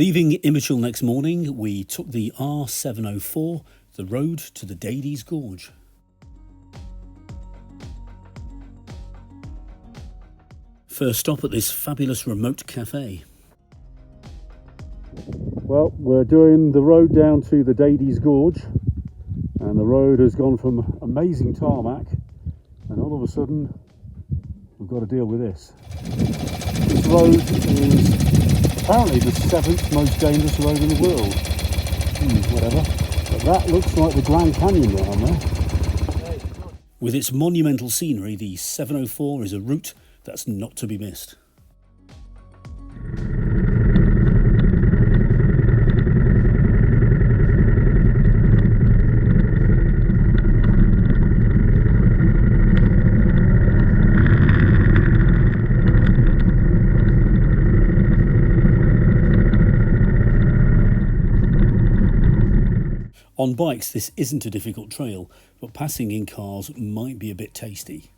Leaving Immature next morning, we took the R704, the road to the Dades Gorge. First stop at this fabulous remote cafe. Well, we're doing the road down to the Dades Gorge, and the road has gone from amazing tarmac, and all of a sudden we've got to deal with this. This road is apparently the 7th most dangerous road in the world. Whatever. But that looks like the Grand Canyon down there. With its monumental scenery, the 704 is a route that's not to be missed. On bikes, this isn't a difficult trail, but passing in cars might be a bit tasty.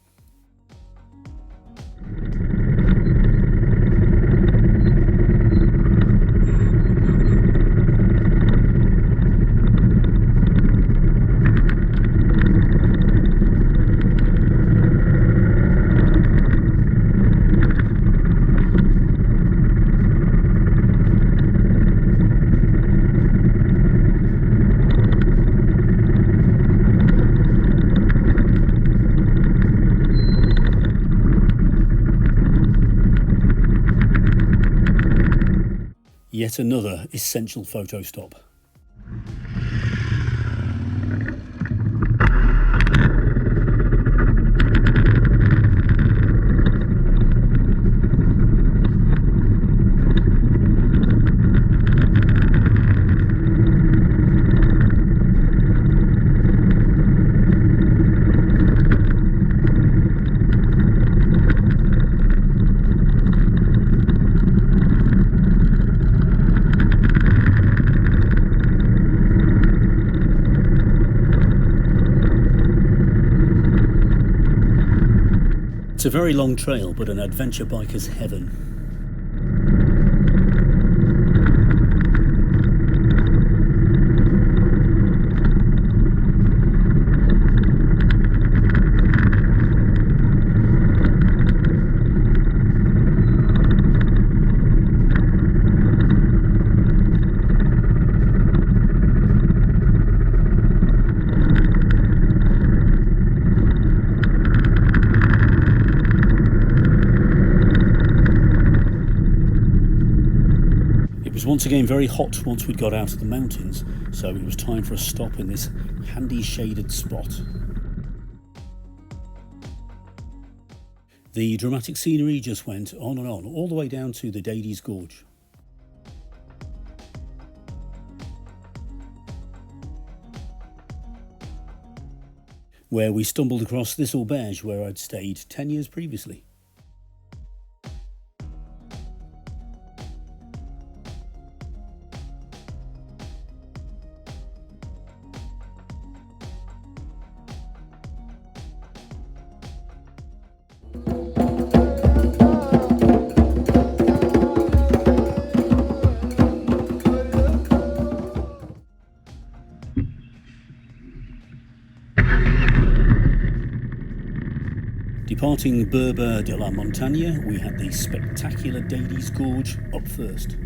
Yet another essential photo stop. It's a very long trail, but an adventure biker's heaven. It was once again very hot once we'd got out of the mountains, so it was time for a stop in this handy shaded spot. The dramatic scenery just went on and on, all the way down to the Dades Gorge. Where we stumbled across this auberge where I'd stayed 10 years previously. Departing Berber de la Montagne, we had the spectacular Dades Gorge up first.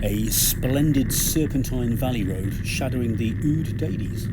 A splendid serpentine valley road shadowing the Oud Dades.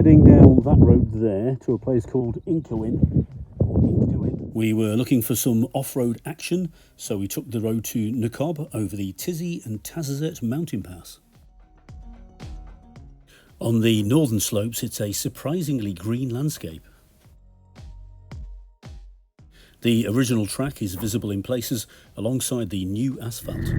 heading down that road there to a place called Inkawin. We were looking for some off-road action, so we took the road to Nakob over the Tizi and Tazazet mountain pass. On the northern slopes, it's a surprisingly green landscape. The original track is visible in places alongside the new asphalt.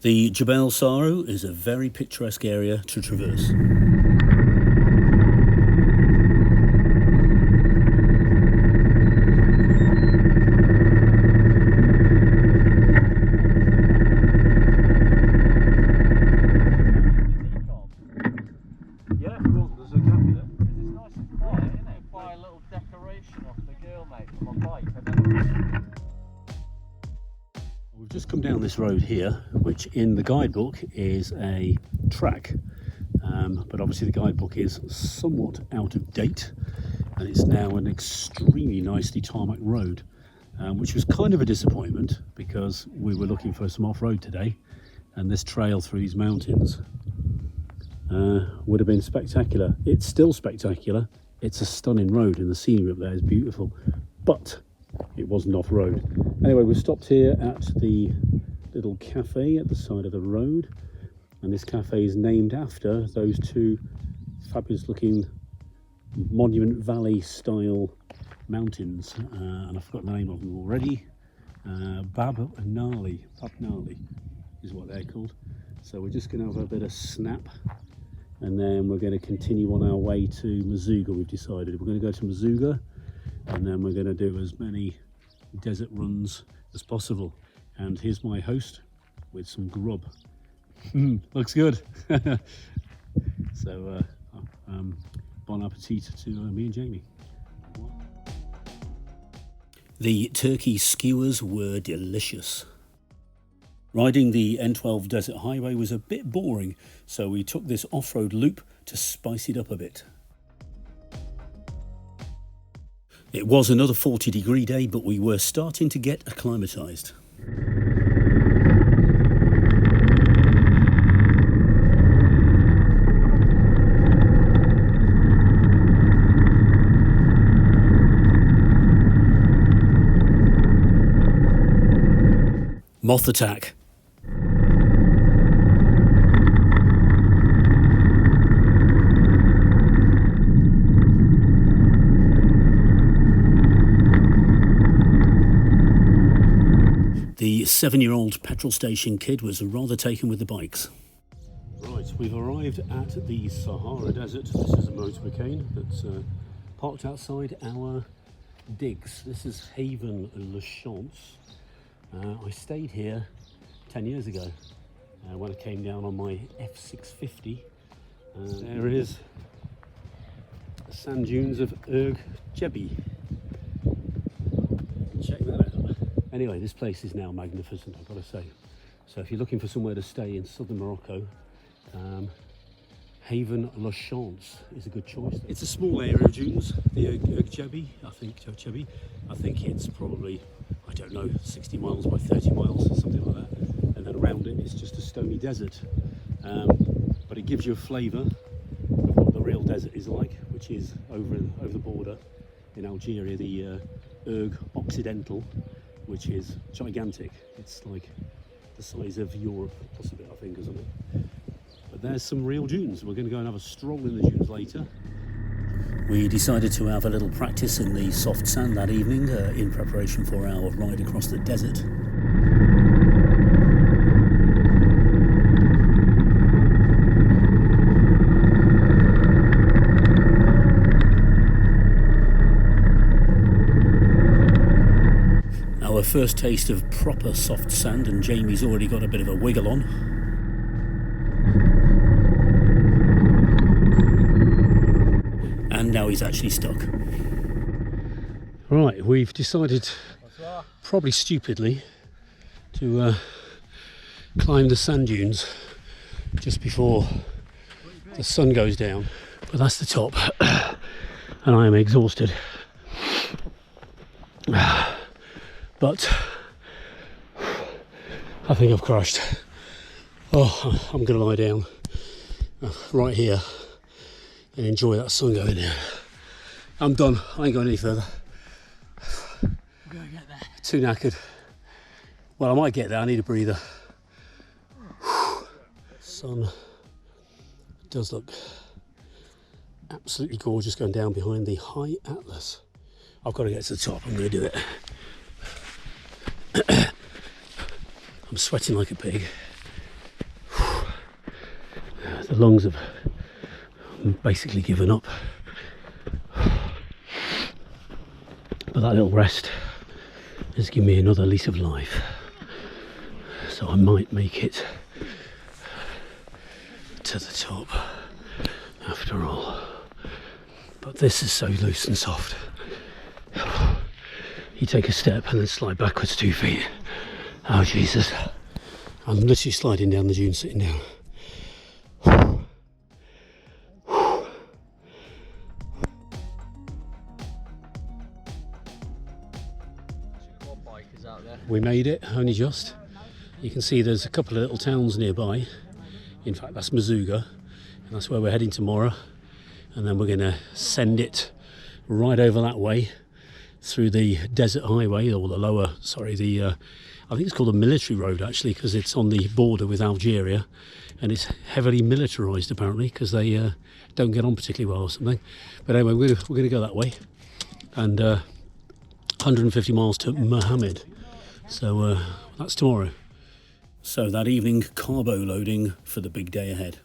The Jebel Saru is a very picturesque area to traverse. Yeah, well, there's a gap in it. It's nice and quiet, isn't it? Buy a little decoration off the girl, mate, for my bike. And then... We've just come down this road here, which in the guidebook is a track, but obviously the guidebook is somewhat out of date, and it's now an extremely nicely tarmac road, which was kind of a disappointment because we were looking for some off-road today, and this trail through these mountains would have been spectacular. It's still spectacular. It's a stunning road, and the scenery up there is beautiful, but it wasn't off-road. Anyway, we stopped here at the little cafe at the side of the road, and this cafe is named after those two fabulous looking Monument Valley style mountains, and I've forgotten the name of them already. Babnali is what they're called. So we're just going to have a bit of snap, and then we're going to continue on our way to Merzouga. We've decided we're going to go to Merzouga, and then we're going to do as many desert runs as possible. And here's my host with some grub. Looks good. So bon appetit to me and Jamie. The turkey skewers were delicious. Riding the N12 Desert Highway was a bit boring, so we took this off-road loop to spice it up a bit. It was another 40-degree day, but we were starting to get acclimatised. Moth attack. The 7-year-old petrol station kid was rather taken with the bikes. Right, we've arrived at the Sahara Desert. This is a motorbike that's parked outside our digs. This is Haven Le Chance. I stayed here 10 years ago when I came down on my F650. There it is, the sand dunes of Chebbi. Check that out. Anyway, this place is now magnificent, I've got to say. So if you're looking for somewhere to stay in southern Morocco, Haven Le Chance is a good choice. It's a small area of dunes, the Chebbi, I think it's probably, I don't know, 60 miles by 30 miles or something like that. And then around it, it's just a stony desert. But it gives you a flavour of what the real desert is like, which is over the border in Algeria, the Erg Occidental, which is gigantic. It's like the size of Europe, plus a bit, I think, or something. But there's some real dunes. We're going to go and have a stroll in the dunes later. We decided to have a little practice in the soft sand that evening in preparation for our ride across the desert. Our first taste of proper soft sand, and Jamie's already got a bit of a wiggle on. And now he's actually stuck. Right, we've decided, probably stupidly, to climb the sand dunes just before the sun goes down. But that's the top, and I am exhausted. But I think I've crashed. Oh, I'm going to lie down right here and enjoy that sun going down. I'm done. I ain't going any further. We're going to get there. Too knackered. Well, I might get there. I need a breather. Sun does look absolutely gorgeous going down behind the high Atlas. I've got to get to the top. I'm going to do it. I'm sweating like a pig. The lungs have basically given up. But that little rest has given me another lease of life. So I might make it to the top after all. But this is so loose and soft. You take a step and then slide backwards 2 feet. Oh Jesus. I'm literally sliding down the dune sitting down. We made it, only just. You can see there's a couple of little towns nearby. In fact, that's Merzouga, and that's where we're heading tomorrow. And then we're going to send it right over that way through the desert highway, or the lower, sorry, I think it's called a military road actually, because it's on the border with Algeria, and it's heavily militarised apparently, because they don't get on particularly well or something. But anyway, we're going to go that way, and 150 miles to Mohammed. So that's tomorrow. So that evening, carbo loading for the big day ahead.